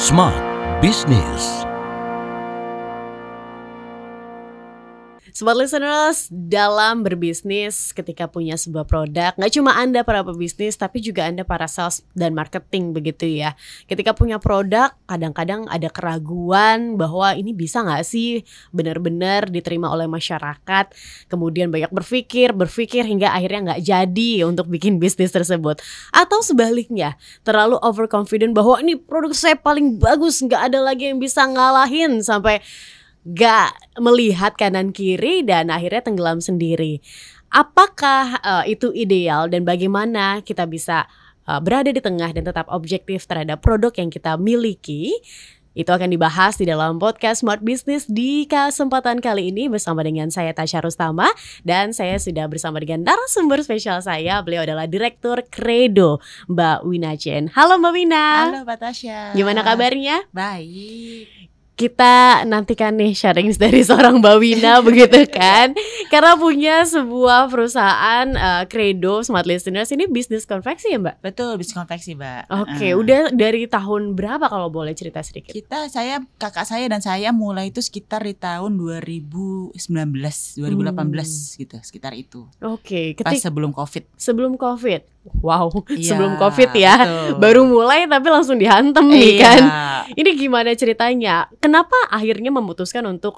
Smart Business. Smart listeners, dalam berbisnis ketika punya sebuah produk, gak cuma Anda para pebisnis, tapi juga Anda para sales dan marketing begitu ya. Ketika punya produk, kadang-kadang ada keraguan bahwa ini bisa gak sih benar-benar diterima oleh masyarakat. Kemudian banyak berpikir hingga akhirnya gak jadi untuk bikin bisnis tersebut. Atau sebaliknya, terlalu overconfident bahwa ini produk saya paling bagus, gak ada lagi yang bisa ngalahin, sampai gak melihat kanan kiri dan akhirnya tenggelam sendiri. Apakah itu ideal dan bagaimana kita bisa berada di tengah dan tetap objektif terhadap produk yang kita miliki? Itu akan dibahas di dalam podcast Smart Business di kesempatan kali ini bersama dengan saya Tasya Rustama, dan saya sudah bersama dengan narasumber spesial saya. Beliau adalah Direktur Credo, Mbak Wina Chen. Halo Mbak Wina. Halo Mbak Tasya. Gimana kabarnya? Baik. Kita nantikan nih sharing dari seorang Mbak Wina begitu kan. Karena punya sebuah perusahaan Credo Smart Listeners, ini bisnis konveksi ya Mbak? Betul, bisnis konveksi Mbak. Oke, udah dari tahun berapa kalau boleh cerita sedikit? Kakak saya dan saya mulai itu sekitar di tahun 2019, 2018 gitu, sekitar itu. Oke, pas sebelum Covid. Sebelum Covid. Wow, iya, sebelum Covid ya. Betul. Baru mulai tapi langsung dihantam nih kan. Ini gimana ceritanya? Kenapa akhirnya memutuskan untuk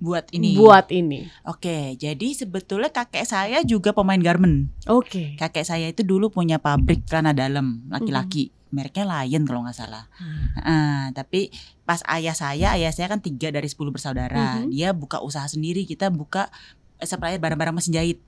buat ini? Oke, jadi sebetulnya kakek saya juga pemain garment. Oke. Kakek saya itu dulu punya pabrik celana dalam laki-laki. Mereknya Lion kalau nggak salah. Tapi pas ayah saya kan 3 dari 10 bersaudara. Dia buka usaha sendiri, kita buka supplier barang-barang mesin jahit.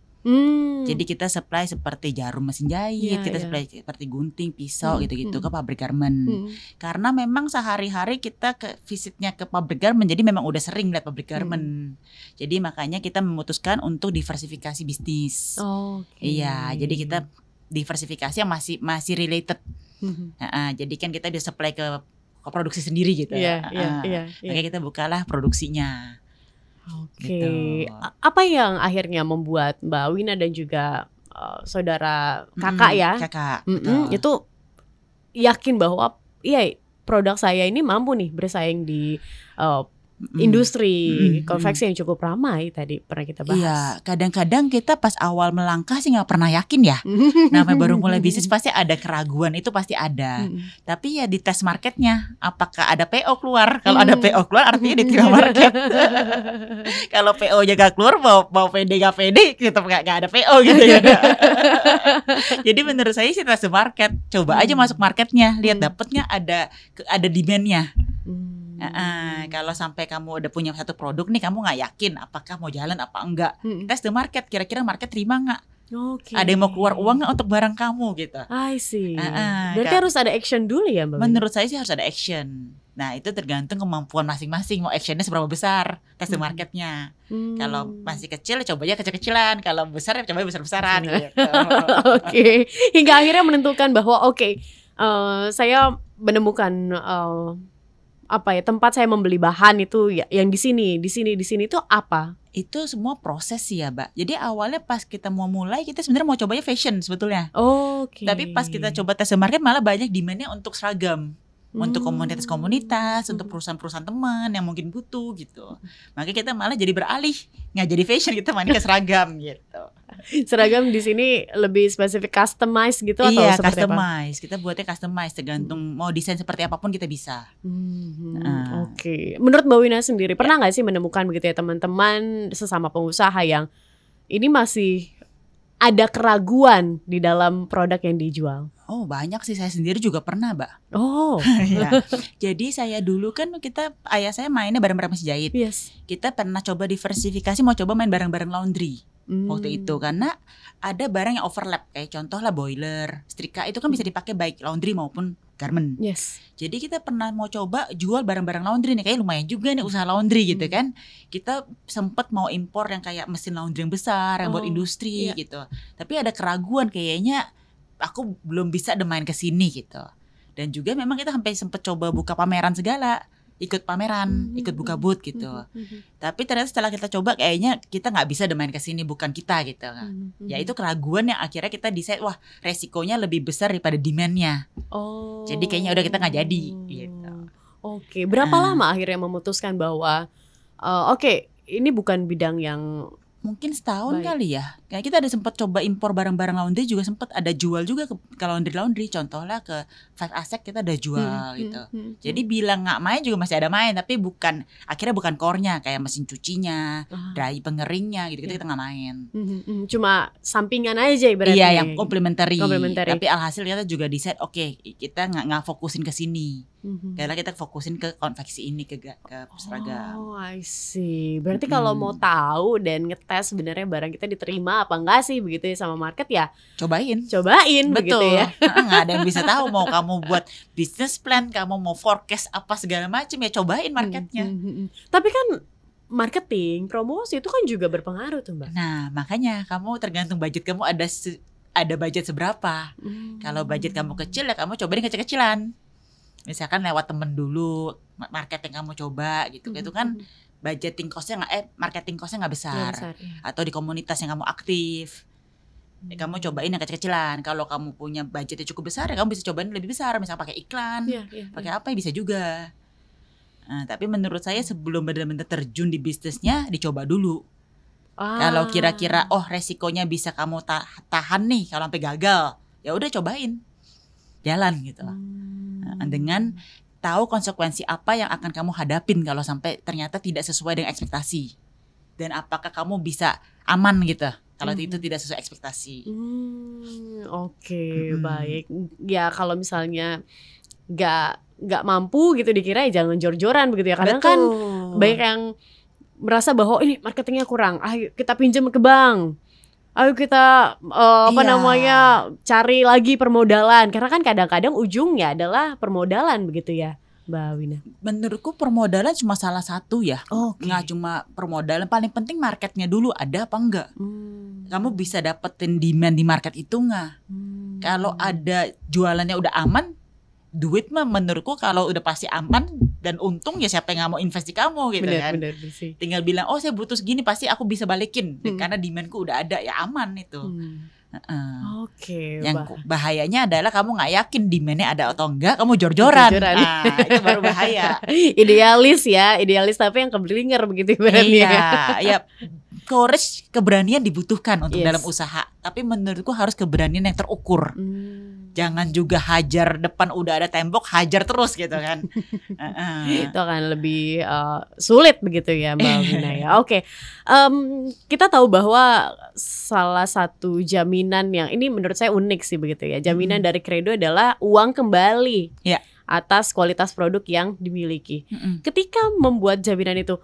Jadi kita supply seperti jarum mesin jahit, supply seperti gunting, pisau gitu-gitu ke pabrik garment. Karena memang sehari-hari kita visitnya ke pabrik garment, jadi memang udah sering lihat pabrik garment. Jadi makanya kita memutuskan untuk diversifikasi bisnis. Iya, jadi kita diversifikasi yang masih related. Jadi kan kita bisa supply ke produksi sendiri gitu. Makanya kita bukalah produksinya. Oke, gitu. Apa yang akhirnya membuat Mbak Wina dan juga saudara kakak Kakak, itu yakin bahwa produk saya ini mampu nih bersaing di industri konveksi yang cukup ramai tadi pernah kita bahas. Iya, kadang-kadang kita pas awal melangkah sih nggak pernah yakin ya. Namanya baru mulai bisnis pasti ada keraguan, itu pasti ada. Tapi ya di tes marketnya, apakah ada PO keluar? Kalau ada PO keluar artinya diterima market. Kalau PO-nya gak keluar, mau pede gak pede, kita gak ada PO gitu ya. Jadi menurut saya sih tes market, coba aja masuk marketnya, lihat dapetnya ada demand-nya. Kalau sampai kamu udah punya satu produk nih, kamu nggak yakin apakah mau jalan apa enggak, tes the market, kira-kira market terima nggak? Ada yang mau keluar uang nggak untuk barang kamu gitu? I see. Berarti harus ada action dulu ya Mbak? Menurut saya sih harus ada action. Nah itu tergantung kemampuan masing-masing, mau actionnya seberapa besar, tes the marketnya. Kalau masih kecil, coba aja kecil-kecilan. Kalau besar, coba besar-besaran gitu. Oke. Hingga akhirnya menentukan bahwa saya menemukan tempat saya membeli bahan itu yang di sini itu apa? Itu semua proses sih ya, Mbak. Jadi awalnya pas kita mau mulai, kita sebenarnya mau cobanya fashion sebetulnya. Tapi pas kita coba tes market, malah banyak demandnya untuk seragam. Untuk komunitas-komunitas, untuk perusahaan-perusahaan teman yang mungkin butuh gitu. Makanya kita malah jadi beralih, nggak jadi fashion, kita main ke seragam gitu. Seragam di sini lebih spesifik customize gitu atau seperti customize. Kita buatnya customize, tergantung mau desain seperti apapun kita bisa. Oke. Menurut Mbak Wina sendiri, pernah nggak sih menemukan begitu ya teman-teman sesama pengusaha yang ini masih ada keraguan di dalam produk yang dijual? Oh banyak sih, saya sendiri juga pernah Mbak. Ya. Jadi saya dulu kan ayah saya mainnya barang-barang mesin jahit. Kita pernah coba diversifikasi, mau coba main barang-barang laundry waktu itu. Karena ada barang yang overlap, kayak contoh lah boiler, setrika, itu kan bisa dipakai baik laundry maupun garment. Jadi kita pernah mau coba jual barang-barang laundry nih, kayak lumayan juga nih usaha laundry gitu kan. Kita sempat mau impor yang kayak mesin laundry yang besar, yang buat industri gitu. Tapi ada keraguan, kayaknya aku belum bisa main ke sini gitu. Dan juga memang kita sampai sempat coba buka pameran segala. ikut pameran, ikut buka booth gitu. Tapi ternyata setelah kita coba kayaknya kita nggak bisa main ke sini, bukan kita gitu. Ya itu keraguan yang akhirnya kita decide, wah resikonya lebih besar daripada demand-nya. Jadi kayaknya udah kita nggak jadi gitu. Oke, berapa lama akhirnya memutuskan bahwa oke, ini bukan bidang yang mungkin setahun kali ya. Kayak kita ada sempat coba impor barang-barang laundry, juga sempat ada jual juga ke laundry. Contohnya ke Five Asek kita ada jual gitu. Jadi bilang nggak main juga masih ada main, tapi akhirnya bukan core-nya, kayak mesin cucinya, dry pengeringnya gitu kita nggak main. Cuma sampingan aja ibaratnya. Iya, yang komplementari. Tapi alhasil kita juga decide kita nggak fokusin ke sini. Karena kita fokusin ke konveksi ini, ke seragam. Oh, I see. Berarti kalau mau tahu dan ngetes sebenarnya barang kita diterima apa enggak sih begitu ya sama market ya? Cobain Betul. Begitu ya. Nggak ada yang bisa tahu, mau kamu buat business plan, kamu mau forecast apa segala macam ya cobain marketnya. Tapi kan marketing, promosi itu kan juga berpengaruh tuh Mbak. Nah makanya kamu tergantung budget kamu ada budget seberapa. Kalau budget kamu kecil ya kamu cobain kecil-kecilan. Misalkan lewat temen dulu, marketing kamu coba gitu. Itu kan marketing costnya nggak besar. Atau di komunitas yang kamu aktif, kamu cobain yang kecil-kecilan. Kalau kamu punya budgetnya cukup besar ya kamu bisa cobain lebih besar. Misalnya pakai iklan, pakai apa ya bisa juga. Nah, tapi menurut saya sebelum benar-benar terjun di bisnisnya dicoba dulu. Kalau kira-kira resikonya bisa kamu tahan nih kalau sampai gagal, ya udah cobain, jalan gitu loh. Dengan tahu konsekuensi apa yang akan kamu hadapin kalau sampai ternyata tidak sesuai dengan ekspektasi, dan apakah kamu bisa aman gitu kalau itu tidak sesuai ekspektasi. Oke, baik. Ya kalau misalnya nggak mampu gitu dikira ya jangan jor-joran begitu ya. Kadang kan banyak yang merasa bahwa ini marketingnya kurang, ayo kita pinjam ke bank. Ayo kita cari lagi permodalan. Karena kan kadang-kadang ujungnya adalah permodalan begitu ya Mbak Wina. Menurutku permodalan cuma salah satu ya. Nggak cuma permodalan, paling penting marketnya dulu ada apa enggak. Kamu bisa dapetin demand di market itu nggak. Kalau ada jualannya udah aman, duit mah menurutku kalau udah pasti aman dan untung ya siapa yang nggak mau invest di kamu gitu. Bener sih. Tinggal bilang saya butuh segini pasti aku bisa balikin karena demandku udah ada, ya aman itu. Yang bahayanya adalah kamu nggak yakin demandnya ada atau enggak, kamu jor-joran. Itu baru bahaya. Idealis tapi yang keblinger begitu ibaratnya. Iya. Courage, keberanian dibutuhkan untuk dalam usaha. Tapi menurutku harus keberanian yang terukur. Jangan juga hajar depan udah ada tembok, hajar terus gitu kan. Itu akan lebih sulit begitu ya Mbak Wina ya. Oke. Kita tahu bahwa salah satu jaminan yang ini menurut saya unik sih begitu ya. Jaminan dari Credo adalah uang kembali atas kualitas produk yang dimiliki. Ketika membuat jaminan itu,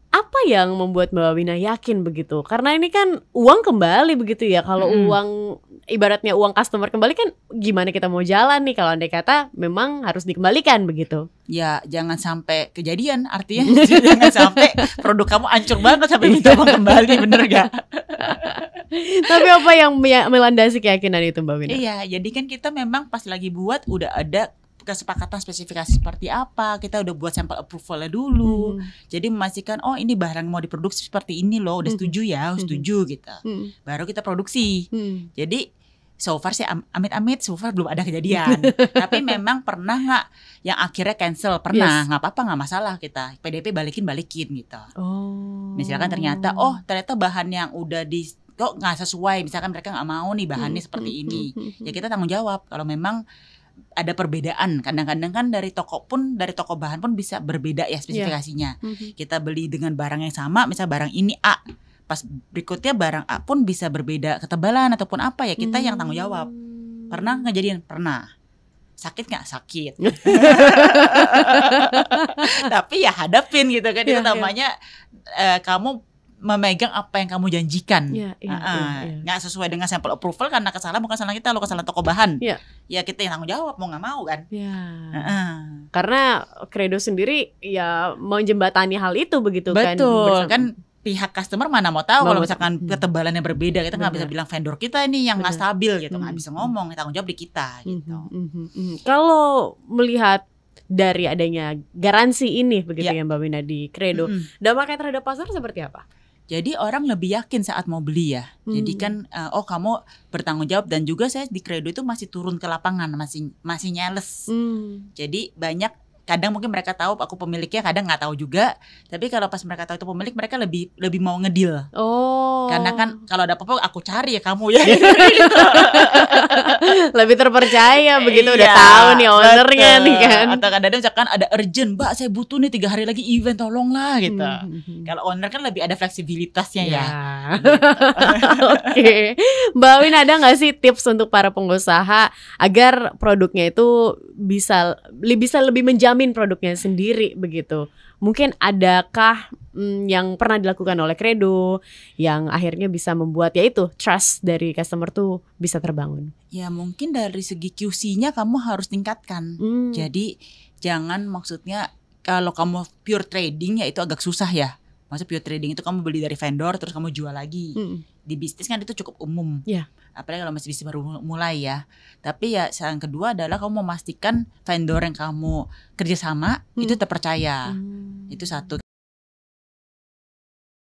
apa yang membuat Mbak Wina yakin begitu? Karena ini kan uang kembali begitu ya. Kalau uang ibaratnya uang customer kembali kan gimana kita mau jalan nih kalau andai kata memang harus dikembalikan begitu. Ya jangan sampai kejadian, artinya jangan sampai produk kamu hancur banget sampai minta uang kembali, bener gak? Tapi apa yang melandasi keyakinan itu Mbak Wina? Iya, jadi kan kita memang pas lagi buat udah ada kesepakatan spesifikasi seperti apa, kita udah buat sampel approvalnya dulu. Jadi memastikan ini barang mau diproduksi seperti ini loh, udah setuju ya, setuju gitu. Baru kita produksi. Jadi so far sih amit-amit so far belum ada kejadian. Tapi memang pernah nggak yang akhirnya cancel? Pernah, nggak apa-apa, nggak masalah, kita PDP balikin gitu. Misalkan ternyata bahan yang udah kok nggak sesuai, misalkan mereka nggak mau nih bahannya seperti ini, ya kita tanggung jawab. Kalau memang ada perbedaan, kadang-kadang kan dari toko bahan pun bisa berbeda ya spesifikasinya. Kita beli dengan barang yang sama, misalnya barang ini A, pas berikutnya barang A pun bisa berbeda ketebalan ataupun apa, ya kita yang tanggung jawab. Pernah ngejadiin? Pernah. Sakit nggak? Sakit. Tapi ya hadapin gitu kan, itu namanya kamu memegang apa yang kamu janjikan. Nggak sesuai dengan sampel approval karena kesalahan bukan salah kita, lo kesalahan toko bahan. Ya kita yang tanggung jawab, mau nggak mau kan. Karena Credo sendiri ya menjembatani hal itu begitu. Betul kan, pihak customer mana mau tahu kalau misalkan ketebalannya berbeda. Kita nggak bisa bilang vendor kita ini yang nggak stabil gitu, nggak bisa ngomong, tanggung jawab di kita gitu. Kalau melihat dari adanya garansi ini begitu ya Mbak Wina di Credo, dampaknya terhadap pasar seperti apa? Jadi orang lebih yakin saat mau beli ya. Jadi kan kamu bertanggung jawab, dan juga saya di Credo itu masih turun ke lapangan, masih nyales. Jadi banyak kadang mungkin mereka tahu aku pemiliknya, kadang nggak tahu juga. Tapi kalau pas mereka tahu itu pemilik, mereka lebih mau ngedeal. Karena kan kalau ada apa-apa aku cari ya kamu ya. Lebih terpercaya begitu udah tahu nih ownernya nih kan. Atau kadang-kadang misalkan ada urgent, Mbak saya butuh nih 3 hari lagi event, tolonglah gitu. Kalau owner kan lebih ada fleksibilitasnya ya. Gitu. Oke. Mbak Win, ada nggak sih tips untuk para pengusaha agar produknya itu bisa lebih menjamin produknya sendiri begitu? Mungkin adakah yang pernah dilakukan oleh Credo yang akhirnya bisa membuat yaitu trust dari customer tuh bisa terbangun? Ya mungkin dari segi QC-nya kamu harus tingkatkan. Jadi jangan, maksudnya kalau kamu pure trading ya itu agak susah ya. Maksudnya pure trading itu kamu beli dari vendor terus kamu jual lagi. Di bisnis kan itu cukup umum. Apalagi kalau masih bisnis baru mulai ya. Tapi ya yang kedua adalah kamu memastikan vendor yang kamu kerjasama itu terpercaya. Itu satu.